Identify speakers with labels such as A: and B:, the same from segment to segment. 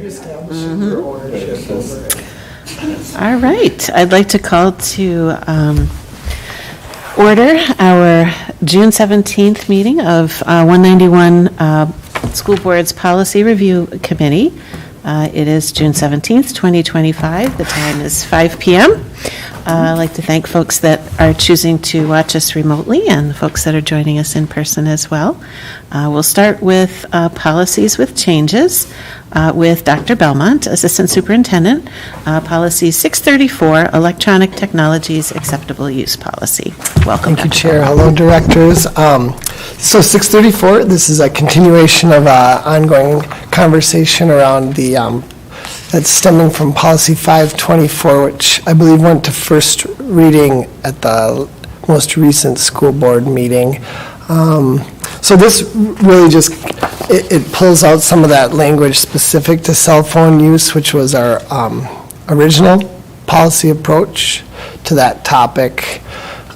A: reestablishing their ownership over it.
B: All right, I'd like to call to order our June 17th meeting of 191 School Board's Policy Review Committee. It is June 17th, 2025. The time is 5 p.m. I'd like to thank folks that are choosing to watch us remotely and folks that are joining us in person as well. We'll start with policies with changes with Dr. Belmont, Assistant Superintendent. Policy 634, Electronic Technologies Acceptable Use Policy. Welcome,
A: Thank you,
B: Dr.
A: Chair. Hello, directors. So 634, this is a continuation of ongoing conversation around the that's stemming from policy 524, which I believe went to first reading at the most recent school board meeting. So this really just, it pulls out some of that language specific to cell phone use, which was our original policy approach to that topic.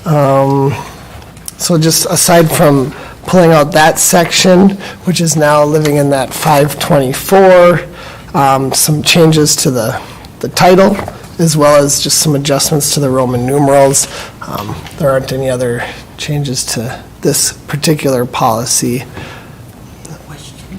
A: So just aside from pulling out that section, which is now living in that 524, some changes to the title, as well as just some adjustments to the Roman numerals. There aren't any other changes to this particular policy.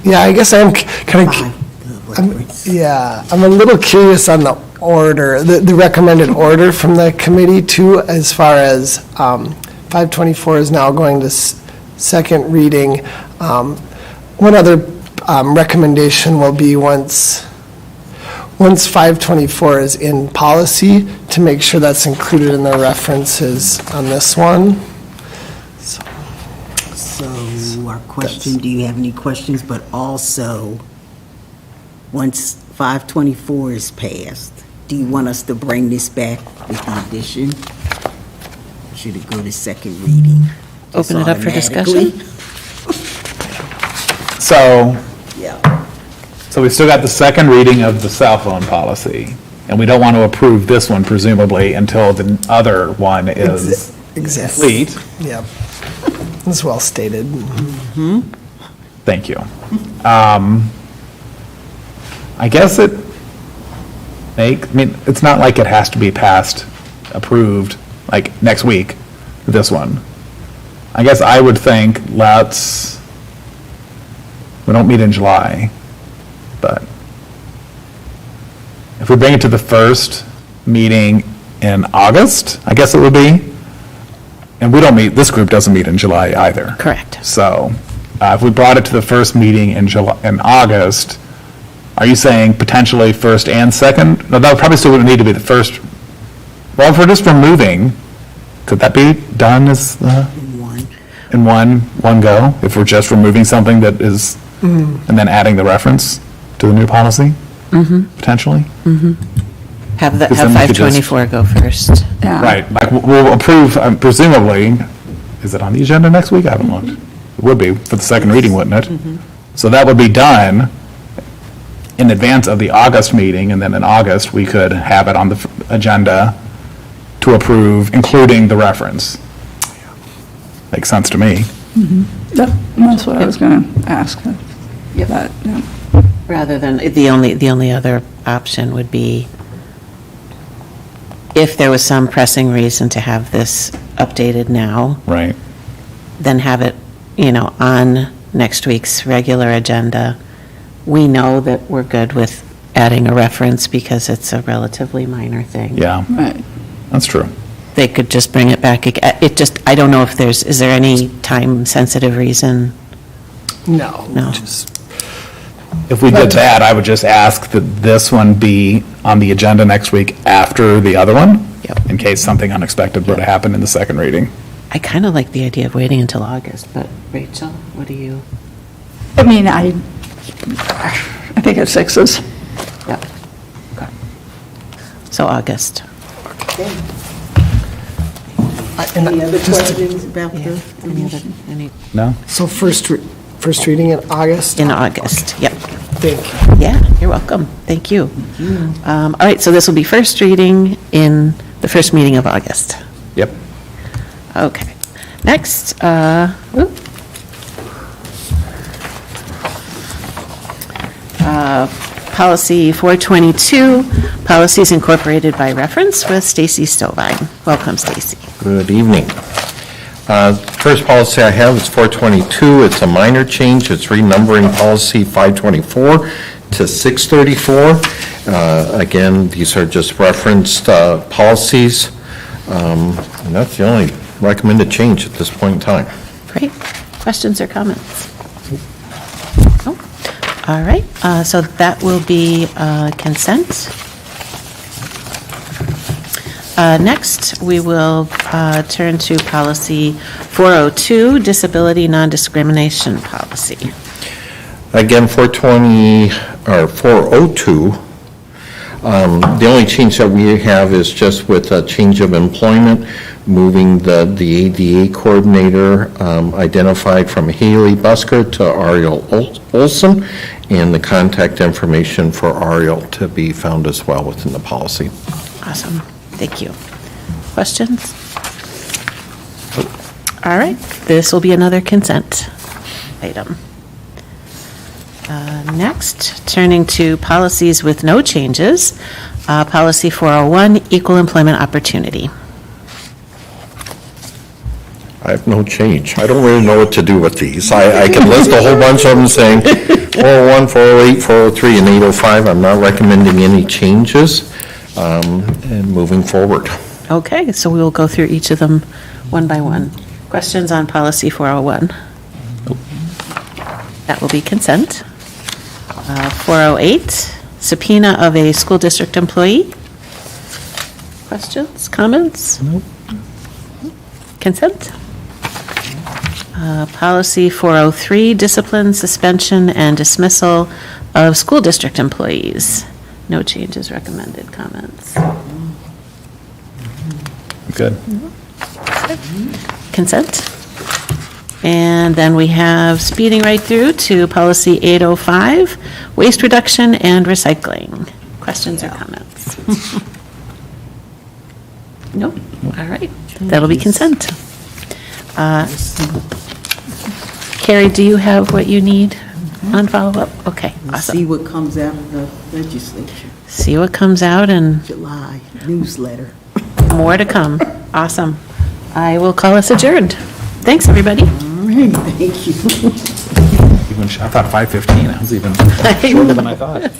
A: Yeah, I guess I'm kind of, I'm a little curious on the order, the recommended order from the committee too, as far as 524 is now going to second reading. One other recommendation will be once 524 is in policy, to make sure that's included in the references on this one.
C: So our question, do you have any questions? But also, once 524 is passed, do you want us to bring this back with the addition? Should it go to second reading?
B: Open it up for discussion.
D: So we've still got the second reading of the cell phone policy, and we don't want to approve this one presumably until the other one is complete.
A: Yep. That's well stated.
D: Thank you. I guess it's not like it has to be passed, approved, like next week, this one. I guess I would think we don't meet in July, but if we bring it to the first meeting in August, I guess it would be, and we don't meet, this group doesn't meet in July either.
B: Correct.
D: So if we brought it to the first meeting in August, are you saying potentially first and second? No, that would probably still need to be the first. Well, if we're just removing, could that be done as in one go? If we're just removing something that is, and then adding the reference to the new policy, potentially?
B: Have 524 go first.
D: Right, like we'll approve, presumably, is it on the agenda next week? I haven't looked. It would be for the second reading, wouldn't it? So that would be done in advance of the August meeting, and then in August, we could have it on the agenda to approve, including the reference. Makes sense to me.
E: That's what I was going to ask. That, yeah.
B: Rather than, the only other option would be if there was some pressing reason to have this updated now,
D: Right.
B: then have it, on next week's regular agenda. We know that we're good with adding a reference because it's a relatively minor thing.
D: Yeah,
E: Right.
D: that's true.
B: They could just bring it back again. I don't know if is there any time-sensitive reason?
A: No.
B: No.
D: If we did that, I would just ask that this one be on the agenda next week after the other one,
B: Yep.
D: in case something unexpected were to happen in the second reading.
B: I kind of like the idea of waiting until August, but Rachel, what do you?
E: I mean, I think it's sixes.
B: Yeah. Okay. So August.
C: Any other questions about the
B: Any?
D: No?
A: So first reading in August?
B: In August, yep.
A: Thank you.
B: Yeah, you're welcome. Thank you. All right, so this will be first reading in the first meeting of August.
D: Yep.
B: Okay. Next, Policy 422, Policies Incorporated by Reference with Stacy Stovine. Welcome, Stacy.
F: Good evening. First policy I have is 422. It's a minor change. It's renumbering policy 524 to 634. Again, these are just referenced policies, and that's the only recommended change at this point in time.
B: Great. Questions or comments? No? All right, so that will be consent. Next, we will turn to policy 402, disability non-discrimination policy.
F: Again, 420, or 402, the only change that we have is just with a change of employment, moving the ADA coordinator identified from Haley Busker to Ariel Olson, and the contact information for Ariel to be found as well within the policy.
B: Awesome, thank you. Questions? All right, this will be another consent item. Next, turning to policies with no changes, policy 401, equal employment opportunity.
F: I have no change. I don't really know what to do with these. I can list a whole bunch of them saying 401, 408, 403, and 805. I'm not recommending any changes and moving forward.
B: Okay, so we will go through each of them one by one. Questions on policy 401? That will be consent. 408, subpoena of a school district employee. Questions, comments?
F: Nope.
B: Consent. Policy 403, discipline, suspension, and dismissal of school district employees. No changes recommended. Comments?
D: Good.
B: Consent. And then we have speeding right through to policy 805, waste reduction and recycling. Questions or comments? Nope. All right. That'll be consent. Carrie, do you have what you need on follow-up? Okay,
C: See
B: awesome.
C: what comes out of the legislature,
B: See what comes out and
C: July newsletter.
B: more to come. Awesome. I will call us adjourned. Thanks, everybody.
C: All right, thank you.
D: I thought 5:15. I was even shorter than I thought.